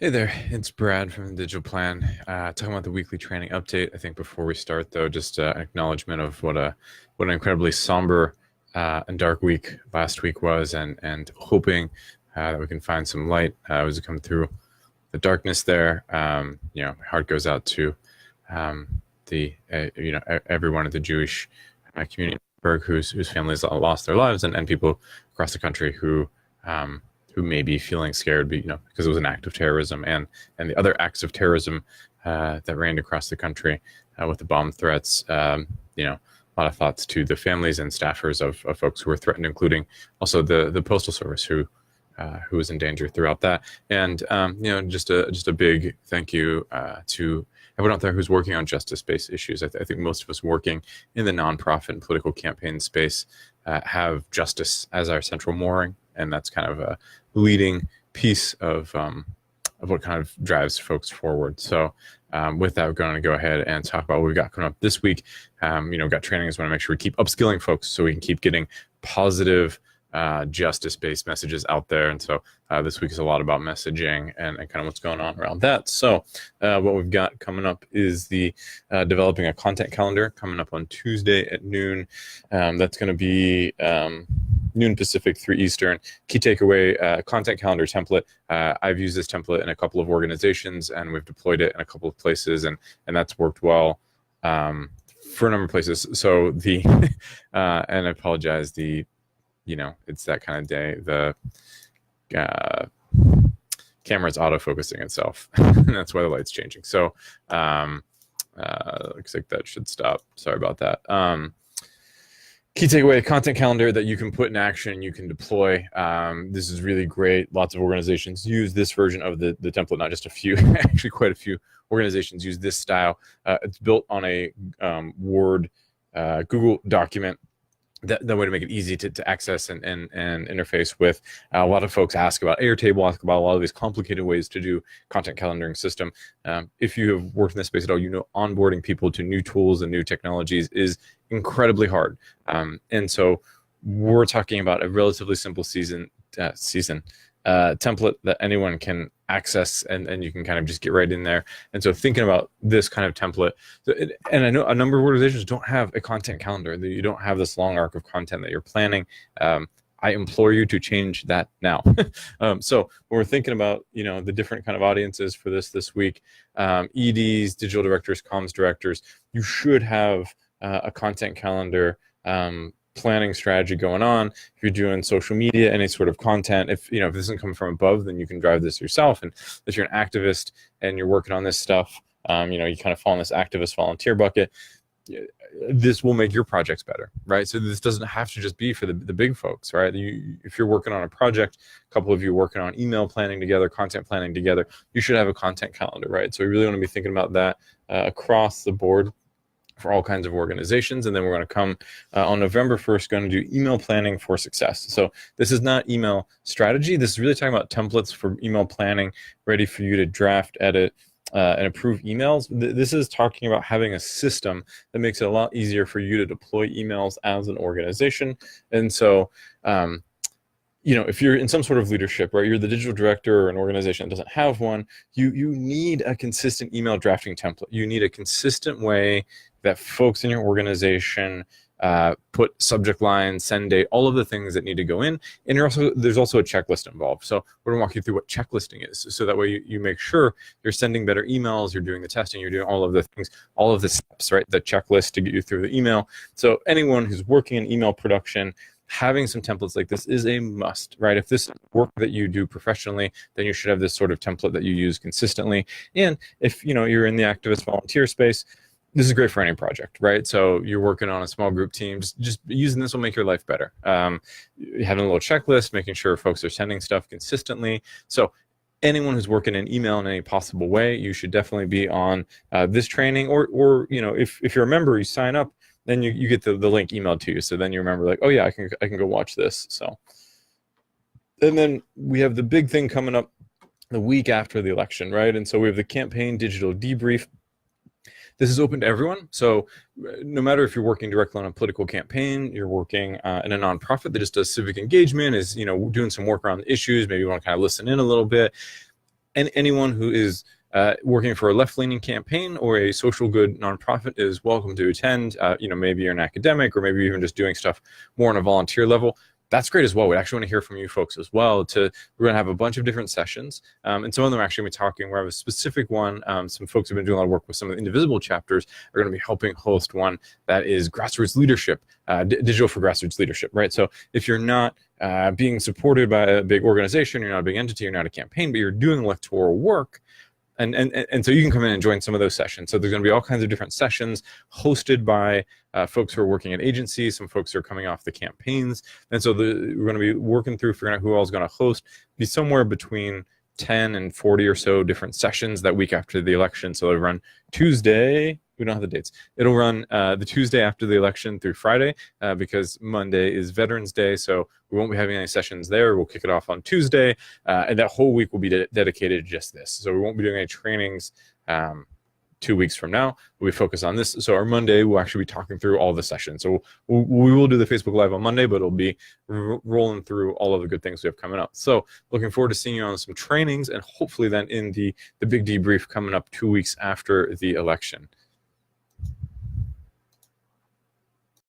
Hey there, it's Brad from the Digital Plan. Talking about the weekly training update. I think before we start, though, just an acknowledgement of what an incredibly somber and dark week last week was, and hoping that we can find some light as we come through the darkness there. My heart goes out to the everyone at the Jewish community in Pittsburgh whose families lost their lives, and people across the country who may be feeling scared, because it was an act of terrorism, and the other acts of terrorism that reigned across the country with the bomb threats. A lot of thoughts to the families and staffers of folks who were threatened, including also the postal service who was in danger throughout that. And just a big thank you to everyone out there who's working on justice-based issues. I think most of us working in the nonprofit and political campaign space have justice as our central mooring, and that's kind of a leading piece of what kind of drives folks forward. So with that, we're going to go ahead and talk about what we've got coming up this week. Got trainings. Want to make sure we keep upskilling folks so we can keep getting positive justice-based messages out there. And so this week is a lot about messaging and kind of what's going on around that. So what we've got coming up is the developing a content calendar coming up on Tuesday at noon. That's going to be noon Pacific, 3 Eastern. Key takeaway, content calendar template. I've used this template in a couple of organizations, and we've deployed it in a couple of places, and that's worked well for a number of places. So and I apologize, it's that kind of day. The camera's auto-focusing itself, and that's why the light's changing. So looks like that should stop. Sorry about that. Key takeaway, content calendar that you can put in action, you can deploy. This is really great. Lots of organizations use this version of the template, not just a few, actually quite a few organizations use this style. It's built on a Word Google document. That way to make it easy to access and interface with. A lot of folks ask about Airtable, ask about a lot of these complicated ways to do content calendaring system. If you have worked in this space at all, onboarding people to new tools and new technologies is incredibly hard. And so we're talking about a relatively simple template that anyone can access, and you can kind of just get right in there. And so thinking about this kind of template, and I know a number of organizations don't have a content calendar, that you don't have this long arc of content that you're planning. I implore you to change that now. So when we're thinking about, the different kind of audiences for this week, EDs, digital directors, comms directors, you should have a content calendar planning strategy going on. If you're doing social media, any sort of content, if this isn't coming from above, then you can drive this yourself. And if you're an activist and you're working on this stuff, you kind of fall in this activist volunteer bucket, this will make your projects better, right? So this doesn't have to just be for the big folks, right? If you're working on a project, a couple of you working on email planning together, content planning together, you should have a content calendar, right? So we really want to be thinking about that across the board for all kinds of organizations. And then we're going to come on November 1st, going to do email planning for success. So this is not email strategy. This is really talking about templates for email planning, ready for you to draft, edit, and approve emails. This is talking about having a system that makes it a lot easier for you to deploy emails as an organization. And so, if you're in some sort of leadership, right, you're the digital director or an organization that doesn't have one, you need a consistent email drafting template. You need a consistent way that folks in your organization put subject lines, send date, all of the things that need to go in. And there's also a checklist involved. So we're gonna walk you through what checklisting is. So that way you make sure you're sending better emails, you're doing the testing, you're doing all of the things, all of the steps, right? The checklist to get you through the email. So anyone who's working in email production, having some templates like this is a must, right? If this is work that you do professionally, then you should have this sort of template that you use consistently. And if you're in the activist volunteer space, this is great for any project, right? So you're working on a small group team, just using this will make your life better. Having a little checklist, making sure folks are sending stuff consistently. So anyone who's working in email in any possible way, you should definitely be on this training, or if you're a member, you sign up, then you get the link emailed to you. So then you remember, like, oh yeah, I can go watch this. So, and then we have the big thing coming up the week after the election, right? And so we have the campaign digital debrief. This is open to everyone. So no matter if you're working directly on a political campaign, you're working in a nonprofit that just does civic engagement, is doing some work around issues, maybe you want to kind of listen in a little bit. anyone who is working for a left-leaning campaign or a social good nonprofit is welcome to attend. Maybe you're an academic, or maybe you're even just doing stuff more on a volunteer level. That's great as well. We actually want to hear from you folks as well. We're going to have a bunch of different sessions, and some of them are actually going to be talking. We have a specific one. Some folks have been doing a lot of work with some of the indivisible chapters are going to be helping host one that is grassroots leadership, digital for grassroots leadership, right? So if you're not being supported by a big organization, you're not a big entity, you're not a campaign, but you're doing electoral work, and so you can come in and join some of those sessions. So there's going to be all kinds of different sessions hosted by folks who are working at agencies, some folks who are coming off the campaigns. And so we're going to be working through figuring out who all is going to host, be somewhere between 10 and 40 or so different sessions that week after the election. So it'll run Tuesday. We don't have the dates. It'll run the Tuesday after the election through Friday because Monday is Veterans Day. So we won't be having any sessions there. We'll kick it off on Tuesday. And that whole week will be dedicated to just this. So we won't be doing any trainings 2 weeks from now. We focus on this. So our Monday, we'll actually be talking through all the sessions. So we will do the Facebook Live on Monday, but it'll be rolling through all of the good things we have coming up. So looking forward to seeing you on some trainings, and hopefully then in the big debrief coming up 2 weeks after the election.